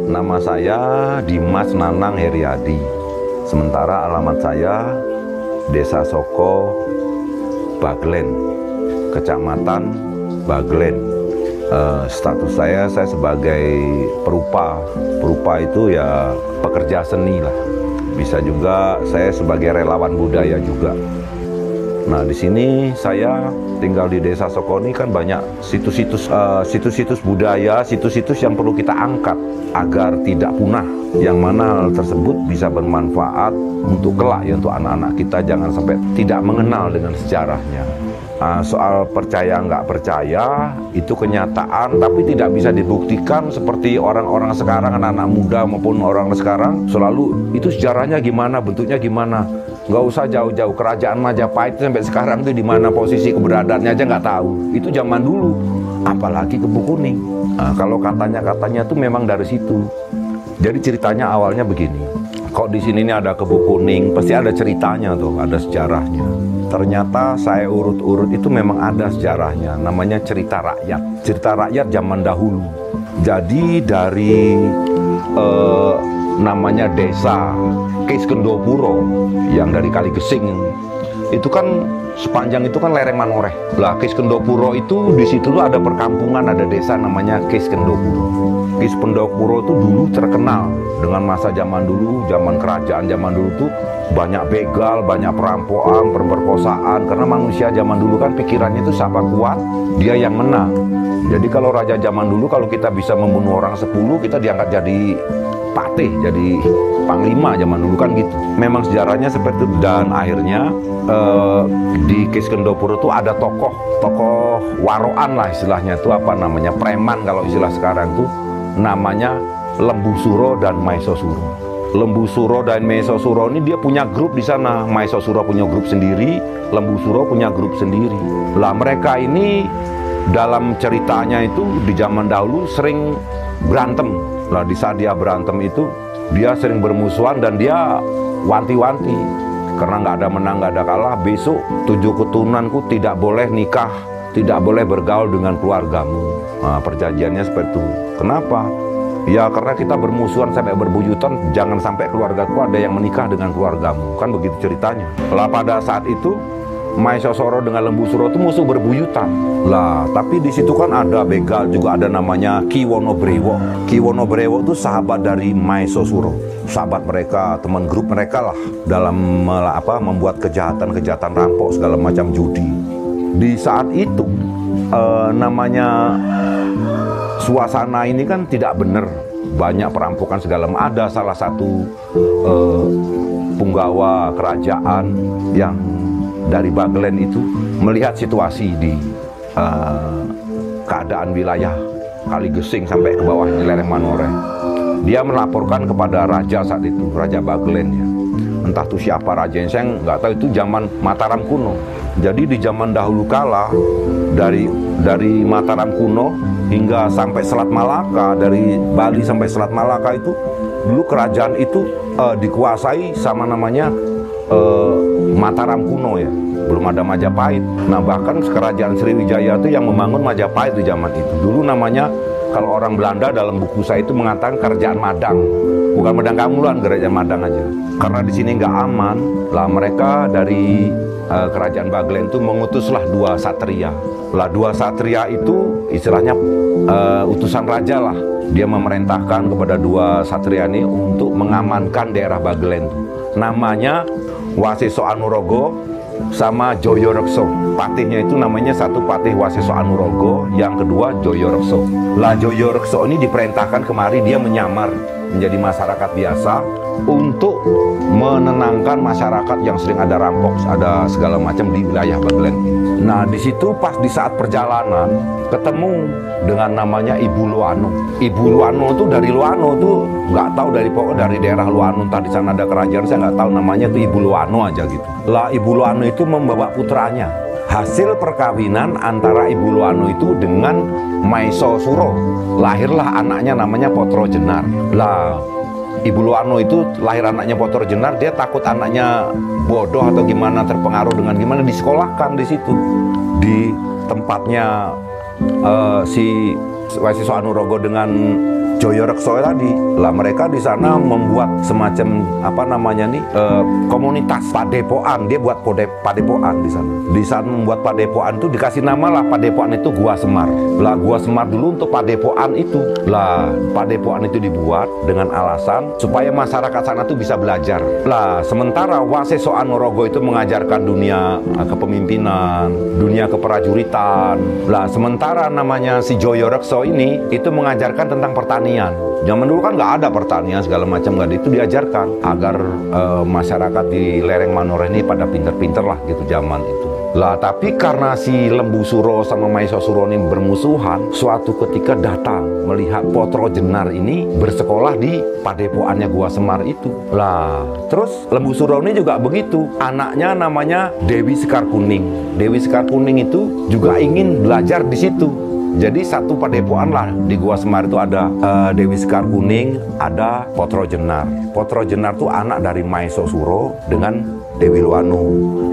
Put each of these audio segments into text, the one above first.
Nama saya Dimas Nanang Heriadi. Sementara alamat saya Desa Soko, Baglen, Kecamatan Baglen. Status saya sebagai perupa. Perupa itu ya pekerja seni lah. Bisa juga saya sebagai relawan budaya juga. Nah, di sini saya tinggal di Desa Soko ini kan banyak situs-situs budaya, situs-situs yang perlu kita angkat agar tidak punah. Yang mana hal tersebut bisa bermanfaat untuk kelak ya, untuk anak-anak kita jangan sampai tidak mengenal dengan sejarahnya. Soal percaya nggak percaya itu kenyataan, tapi tidak bisa dibuktikan seperti orang-orang sekarang, anak-anak muda maupun orang sekarang selalu itu sejarahnya gimana, bentuknya gimana. Nggak usah jauh-jauh, kerajaan Majapahit sampai sekarang itu di mana posisi keberadaannya aja nggak tahu. Itu zaman dulu, apalagi Kebu Kuning. Kalau katanya itu memang dari situ. Jadi ceritanya awalnya begini. Kok di sini ada Kebu Kuning, pasti ada ceritanya tuh, ada sejarahnya. Ternyata saya urut-urut itu memang ada sejarahnya, namanya cerita rakyat. Cerita rakyat zaman dahulu. Jadi dari namanya desa Kiskendopuro yang dari Kali Gesing itu kan sepanjang itu kan lereng Manoreh. Lah Kiskendopuro itu di situ tuh ada perkampungan, ada desa namanya Kiskendopuro. Kiskendopuro itu dulu terkenal dengan masa zaman dulu, zaman kerajaan zaman dulu tuh banyak begal, banyak perampokan, perkosaan, karena manusia zaman dulu kan pikirannya itu siapa kuat, dia yang menang. Jadi kalau raja zaman dulu kalau kita bisa membunuh orang 10, kita diangkat jadi patih, jadi panglima zaman dulu kan gitu. Memang sejarahnya seperti itu. Dan akhirnya di Kiskendopuro itu ada tokoh waroan lah istilahnya, itu apa namanya, preman kalau istilah sekarang tuh namanya Lembu Suro dan Maeso Suro. Lembu Suro dan Maeso Suro ini dia punya grup di sana. Maeso Suro punya grup sendiri, Lembu Suro punya grup sendiri. Lah mereka ini dalam ceritanya itu di zaman dahulu sering berantem. Lah di saat dia berantem itu dia sering bermusuhan dan dia wanti-wanti karena nggak ada menang nggak ada kalah. Besok 7 keturunanku tidak boleh nikah, tidak boleh bergaul dengan keluargamu. Nah, perjanjiannya seperti itu. Kenapa? Ya karena kita bermusuhan sampai berbuyutan, jangan sampai keluargaku ada yang menikah dengan keluargamu. Kan begitu ceritanya. Lah pada saat itu Maeso Suro dengan Lembu Suro itu musuh berbuyutan. Lah tapi di situ kan ada begal juga, ada namanya Ki Wonobrewo. Ki Wonobrewo itu sahabat dari Maeso Suro. Sahabat mereka, teman grup mereka lah dalam membuat kejahatan rampok segala macam judi. Di saat itu namanya suasana ini kan tidak benar, banyak perampokan segala macam. Ada salah satu punggawa kerajaan yang dari Baglen itu melihat situasi di keadaan wilayah Kali Gesing sampai ke bawah di lereng Manoreh. Dia melaporkan kepada raja saat itu, Raja Baglen ya. Entah itu siapa rajanya, saya nggak tahu, itu zaman Mataram kuno. Jadi di zaman dahulu kala dari Mataram kuno hingga sampai Selat Malaka, dari Bali sampai Selat Malaka itu dulu kerajaan itu dikuasai sama namanya Mataram kuno ya, belum ada Majapahit. Nah bahkan kerajaan Sriwijaya itu yang membangun Majapahit di zaman itu. Dulu namanya, kalau orang Belanda dalam buku saya itu mengatakan kerajaan Madang, bukan Madang Kamulan, kerajaan Madang aja. Karena di sini nggak aman, lah mereka dari kerajaan Baglen itu mengutuslah 2 satria. Lah 2 satria itu istilahnya utusan raja lah. Dia memerintahkan kepada 2 satria ini untuk mengamankan daerah Baglen itu. Namanya Waseso Anurogo sama Joyorekso. Patihnya itu namanya satu patih Waseso Anurogo, yang kedua Joyorekso. Lah Joyorekso ini diperintahkan kemari, dia menyamar menjadi masyarakat biasa untuk menenangkan masyarakat yang sering ada rampok, ada segala macam di wilayah Baglen. Nah di situ pas di saat perjalanan ketemu dengan namanya Ibu Luano. Ibu Luano itu dari Luano tuh nggak tahu, dari daerah Luano, entah di sana ada kerajaan, saya nggak tahu namanya, tuh Ibu Luano aja gitu. Lah Ibu Luano itu membawa putranya. Hasil perkawinan antara Ibu Luano itu dengan Maeso Suro, lahirlah anaknya namanya Potro Jenar. Lah Ibu Luano itu lahir anaknya Potro Jenar, dia takut anaknya bodoh atau gimana, terpengaruh dengan gimana, disekolahkan di situ di tempatnya si Waseso Anurogo dengan Joyorekso tadi. Lah mereka di sana membuat semacam komunitas padepokan. Dia buat padepokan di sana. Di sana membuat padepokan itu dikasih nama lah padepokan itu Gua Semar. Lah Gua Semar dulu untuk padepokan itu. Lah padepokan itu dibuat dengan alasan supaya masyarakat sana tuh bisa belajar. Lah sementara Waseso Anorogo itu mengajarkan dunia kepemimpinan, dunia keprajuritan. Lah sementara namanya si Joyorekso ini itu mengajarkan tentang pertanian. Zaman dulu kan nggak ada pertanian segala macam, nggak ada, itu diajarkan agar masyarakat di lereng Manore ini pada pinter-pinter lah gitu zaman itu. Lah tapi karena si Lembu Suro sama Maeso Suro ini bermusuhan, suatu ketika datang melihat Potro Jenar ini bersekolah di padepokannya Gua Semar itu. Lah terus Lembu Suro ini juga begitu, anaknya namanya Dewi Sekar Kuning. Dewi Sekar Kuning itu juga ingin belajar di situ. Jadi satu padepokan lah di Gua Semar itu ada Dewi Sekar Kuning, ada Potro Jenar. Potro Jenar itu anak dari Maeso Suro dengan Dewi Luanu.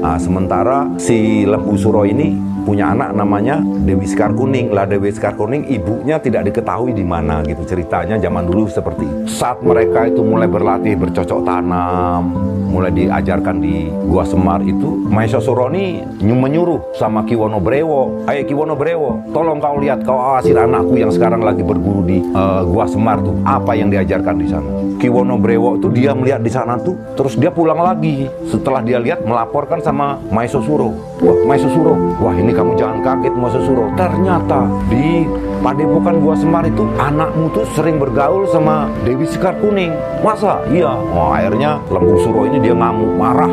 Nah, sementara si Lembu Suro ini punya anak namanya Dewi Sekar Kuning. Lah Dewi Sekar Kuning ibunya tidak diketahui di mana gitu, ceritanya zaman dulu seperti itu. Saat mereka itu mulai berlatih bercocok tanam, mulai diajarkan di Gua Semar itu, Maeso Suro ini menyuruh sama Ki Wonobrewo, "Ayo Ki Wonobrewo, tolong kau lihat, kau awasin anakku yang sekarang lagi berguru di Gua Semar tuh, apa yang diajarkan di sana." Ki Wonobrewo itu dia melihat di sana tuh, terus dia pulang lagi. Setelah dia lihat melaporkan sama Maeso Suro. "Wah Maeso Suro, wah ini kamu jangan kaget Maeso Suro. Ternyata di padepokan Gua Semar itu anakmu tuh sering bergaul sama Dewi Sekar Kuning." "Masa?" "Iya." Oh, akhirnya Lembu Suro ini dia ngamuk, marah.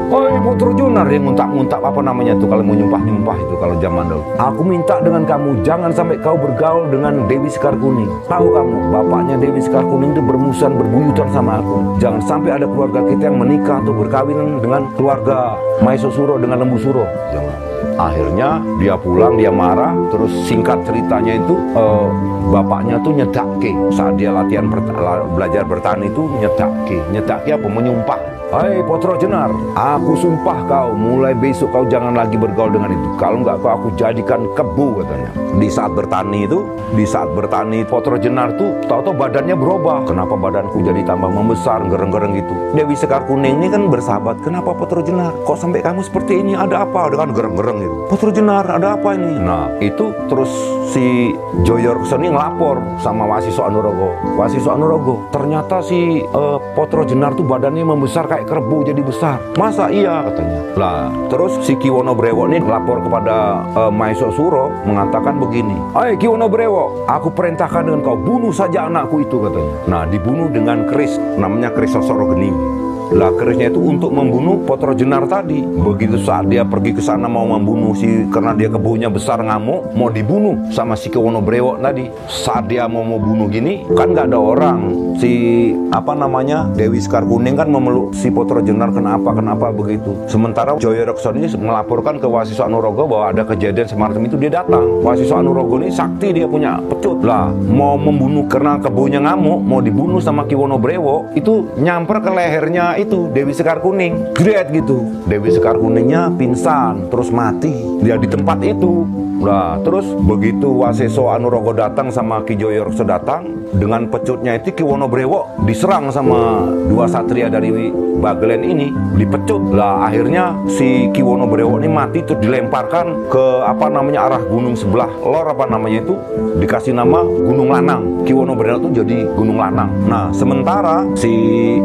"Oi Potro Jenar," dia nguntak-nguntak apa namanya tuh kalau mau nyumpah-nyumpah itu kalau zaman dulu. "Aku minta dengan kamu jangan sampai kau bergaul dengan Dewi Sekar Kuning. Tahu kamu bapaknya Dewi Sekar Kuning itu bermusuhan berbuyutan sama aku. Jangan sampai ada keluarga kita yang menikah atau berkawin dengan keluarga Maeso Suro dengan Lembu Suro." Jangan. Akhirnya dia pulang, dia marah. Terus singkat ceritanya itu bapaknya tuh nyedakke. Saat dia latihan belajar bertani itu nyedakke apa, menyumpah. "Hai Potro Jenar, aku sumpah kau mulai besok kau jangan lagi bergaul dengan itu. Kalau nggak kau aku jadikan kebu," katanya. Di saat bertani Potro Jenar tuh tahu-tahu badannya berubah. "Kenapa badanku jadi tambah membesar, gereng-gereng gitu?" Dewi Sekar Kuning ini kan bersahabat, "Kenapa Potro Jenar? Kok sampai kamu seperti ini? Ada apa?" Dengan gereng-gereng gitu. "Potro Jenar, ada apa ini?" Nah itu terus si Joyorekso ini ngelapor sama Waseso Anorogo. "Waseso Anorogo, ternyata si Potro Jenar tuh badannya membesar kayak kerbau jadi besar." "Masa?" "Iya," katanya. Lah terus si Ki Wonobrewo ini lapor kepada Maeso Suro mengatakan begini, "Hai Ki Wonobrewo, aku perintahkan dengan kau bunuh saja anakku itu," katanya. Nah dibunuh dengan keris, namanya keris Sosoro Geni. Lah kerisnya itu untuk membunuh Potro Jenar tadi. Begitu saat dia pergi ke sana mau membunuh karena dia kebunya besar ngamuk, mau dibunuh sama si Ki Wonobrewo tadi. Saat dia mau bunuh gini, kan nggak ada orang. Si Dewi Sekar Kuning kan memeluk si Potro Jenar, kenapa begitu. Sementara Joyorekso ini melaporkan ke Waseso Anorogo bahwa ada kejadian semacam itu, dia datang. Waseso Anorogo ini sakti, dia punya pecut. Lah mau membunuh karena kebunya ngamuk, mau dibunuh sama Ki Wonobrewo, itu nyamper ke lehernya itu Dewi Sekar Kuning, gret gitu. Dewi Sekar Kuningnya pingsan terus mati dia di tempat itu. Nah terus begitu Waseso Anorogo datang sama Ki Joyorekso datang dengan pecutnya itu, Ki Wonobrewo diserang sama dua satria dari Bagelen ini, dipecut. Lah akhirnya si Ki Wonobrewo ini mati, terus dilemparkan ke arah gunung sebelah lor itu, dikasih nama Gunung Lanang. Ki Wonobrewo itu jadi Gunung Lanang. Nah sementara si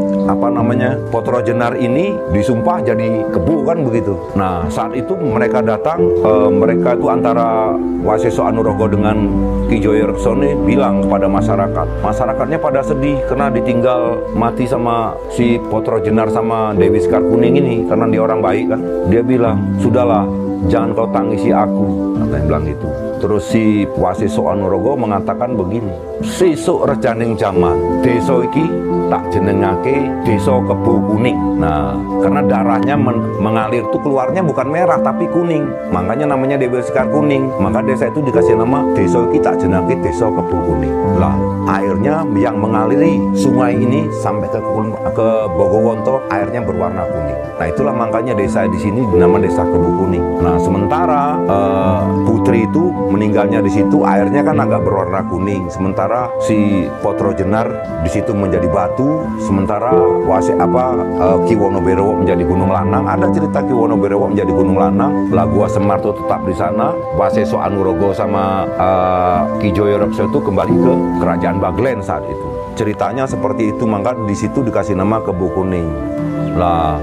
Potro Jenar ini disumpah jadi kebu kan begitu. Nah saat itu mereka datang, mereka itu antara Waseso Anorogo dengan Ki Joyorekso ini bilang kepada masyarakatnya pada sedih karena ditinggal mati sama si Potro Jenar sama Dewi Sekar Kuning ini, karena dia orang baik kan. Dia bilang, "Sudahlah, jangan kau tangisi aku," katanya bilang itu. Terus si Waseso Anorogo mengatakan begini, "Sesuk rejaning jaman desa iki tak jenengake Desa Kebu Kuning." Nah karena darahnya mengalir tuh keluarnya bukan merah tapi kuning, makanya namanya Dewi Sekar Kuning. Maka desa itu dikasih nama desa iki tak jenengake Desa Kebu Kuning. Lah airnya yang mengaliri sungai ini sampai ke Bogowonto, airnya berwarna kuning. Nah, itulah makanya desa di sini dinamakan Desa Kebu Kuning. Nah, sementara Putri itu meninggalnya di situ, airnya kan agak berwarna kuning. Sementara si Potro Jenar di situ menjadi batu. Sementara Ki Wonoberwo menjadi Gunung Lanang. Ada cerita Ki Wonoberwo menjadi Gunung Lanang. Gua Semar itu tetap di sana. Waseso Anurogo sama Ki Joyorekso itu kembali ke Kerajaan Bagelen saat itu. Ceritanya seperti itu, maka di situ dikasih nama Kebu Kuning. Lah,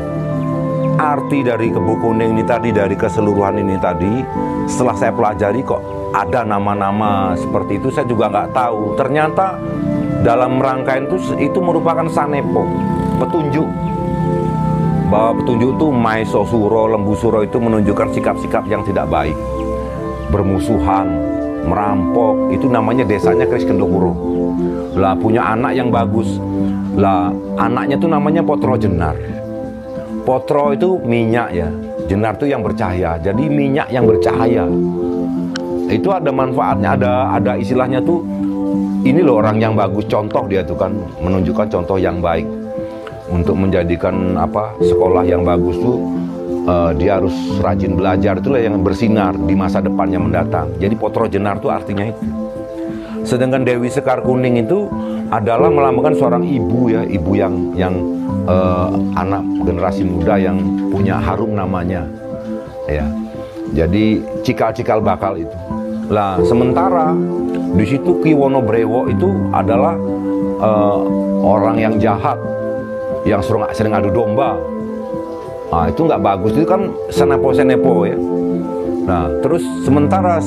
arti dari Kebu Kuning ini tadi, dari keseluruhan ini tadi, setelah saya pelajari kok ada nama-nama seperti itu, saya juga nggak tahu. Ternyata dalam rangkaian itu merupakan sanepo, petunjuk. Bahwa petunjuk itu Maeso Suro, Lembu Suro itu menunjukkan sikap-sikap yang tidak baik. Bermusuhan, merampok, itu namanya desanya Kris Kendopuro. Lah, punya anak yang bagus. Lah, anaknya tuh namanya Potro Jenar. Potro itu minyak ya, Jenar itu yang bercahaya. Jadi minyak yang bercahaya itu ada manfaatnya, ada istilahnya tuh, ini loh orang yang bagus, contoh dia tuh kan, menunjukkan contoh yang baik. Untuk menjadikan sekolah yang bagus tuh dia harus rajin belajar, itulah yang bersinar di masa depannya mendatang. Jadi Potro Jenar itu artinya itu. Sedangkan Dewi Sekar Kuning itu adalah melambangkan seorang ibu ya, ibu yang anak generasi muda yang punya harum namanya ya. Jadi cikal-cikal bakal itu. Lah, sementara di situ Ki Wonoberwo itu adalah orang yang jahat, yang sering adu domba. Nah, itu nggak bagus, itu kan senepo-senepo ya. Nah, terus sementara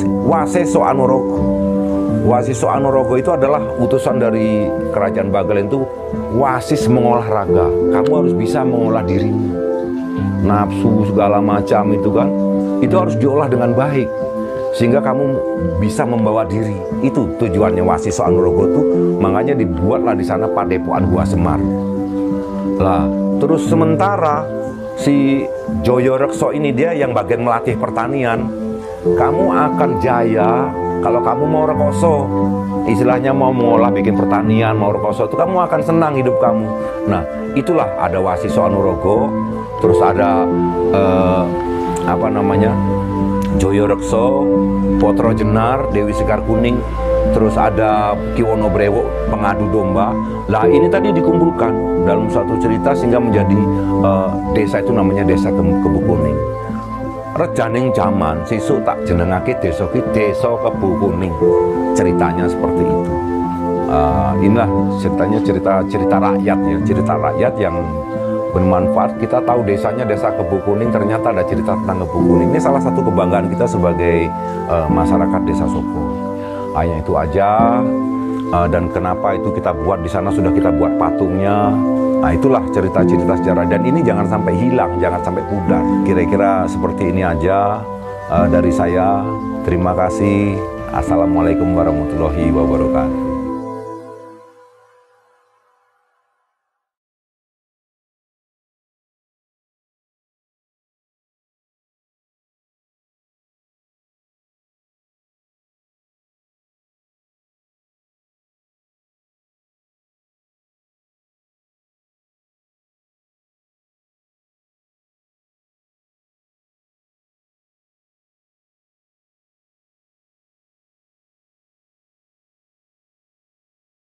Waseso Anurogo itu adalah utusan dari Kerajaan Bagelen itu, wasis mengolah raga. Kamu harus bisa mengolah dirimu. Nafsu segala macam itu kan, itu harus diolah dengan baik sehingga kamu bisa membawa diri. Itu tujuannya Waseso Anurogo itu, makanya dibuatlah di sana Padepokan Gua Semar. Lah, terus sementara si Joyorekso ini dia yang bagian melatih pertanian. Kamu akan jaya kalau kamu mau rekoso, istilahnya mau mengolah bikin pertanian, mau rekoso itu kamu akan senang hidup kamu. Nah, itulah ada Waseso Anurogo, terus ada Joyorekso, Potro Jenar, Dewi Sekar Kuning, terus ada Ki Wonoberwo pengadu domba. Lah, ini tadi dikumpulkan dalam satu cerita sehingga menjadi desa itu namanya Desa Kebu Kuning. Rejaning jaman sesuk tak jenengake desa ki Desa Kebu Kuning. Ceritanya seperti itu. Inilah ceritanya, cerita rakyat ya, cerita rakyat yang bermanfaat. Kita tahu desanya Desa Kebu Kuning, ternyata ada cerita tentang Kebu Kuning. Ini salah satu kebanggaan kita sebagai masyarakat Desa Soko. Hanya itu aja. Dan kenapa itu kita buat di sana, sudah kita buat patungnya. Nah, itulah cerita-cerita sejarah, dan ini jangan sampai hilang, jangan sampai pudar. Kira-kira seperti ini aja dari saya. Terima kasih. Assalamualaikum warahmatullahi wabarakatuh.